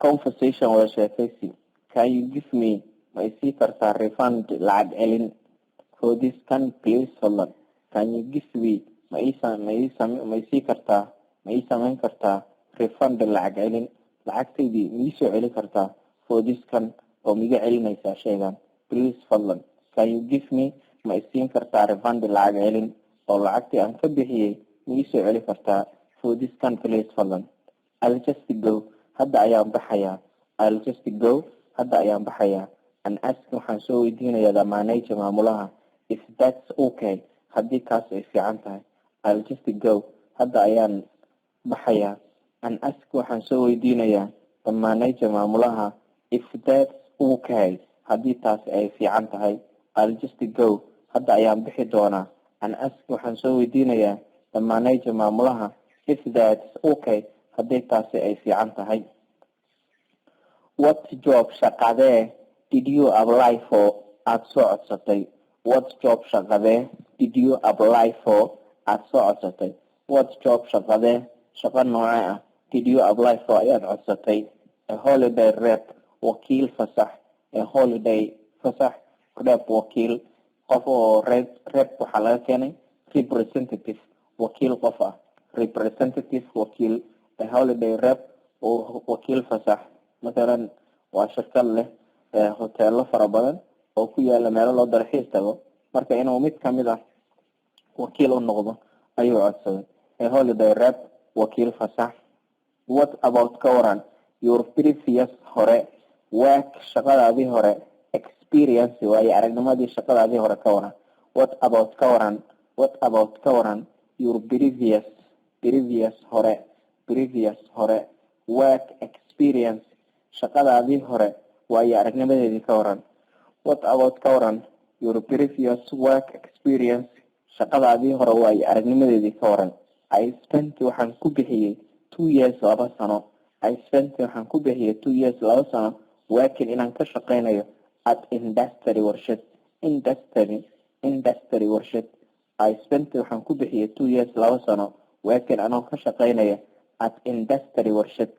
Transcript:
conversation wada sheekaysi. Can you give me ma isii kartaa refund lacag celin for this can please fadlan. Can you give me ma isii kartaa ma ii samayn kartaa refund lacag celin lacagtaydii ma ii soo celi kartaa for this can oo miga celinaysaa shaygan please fadlan. Can you give me ma isiin kartaa refund lacag celin oo lacagtii aan ka bixiyey ma ii soo celi kartaa for this can please fadlan. I'll just go hadda ayaan baxayaa. I'll just go hadda ayaan baxayaa. And ask waxaan soo weydiinayaa the manager maamulaha if that's okay haddii kaas ay fiican tahay. I'll just go hadda ayaan baxayaa. And ask waxaan soo weydiinayaa the manager maamulaha if that's okay haddii taas ay fiican tahay. I'll just go hadda ayaan bixi doonaa. And ask waxaan soo weydiinayaa the manager maamulaha if that's okay haddii taasi ay fiican tahay. What job shaqadee did you apply for aad soo codsatay? What job shaqadee did you apply for aad soo codsatay? What job shaqadee shaqa noocee ah did you apply for ayaad codsatay? A holiday rep wakiil fasax. A holiday fasax rep wakiil qof oo rep waxaa laga keenay representative wakiil qof ah. Representative wakiil. A holiday rep oo wakiil fasax مثلا waa shirkad leh hoteelo fara badan oo ku yaala meelo loo dalxiis tago marka inuu mid kamid ah wakiil u noqdo ayuu codsaday. A holiday rep wakiil fasax. What about kawaran your previous hore work shaqadaadii hore experience waaye aragnimadii shaqadaadii hore kawaran. What about kawaran your previous hore work experience shaqadaadii hore waaye aragnimadeedii ka waran. What about kawaran your previous work experience shaqadaadii hore waaye aragnimadeedii ka waran. I spent waxaan ku bixiyey 2 years 2 sano. I spent waxaan ku bixiyey 2 years 2 sano working inaan ka shaqeynayo at industry warshad. Industry warshad. I spent waxaan ku bixiyey 2 years 2 sano working anoo ka shaqeynayo at industry warshad.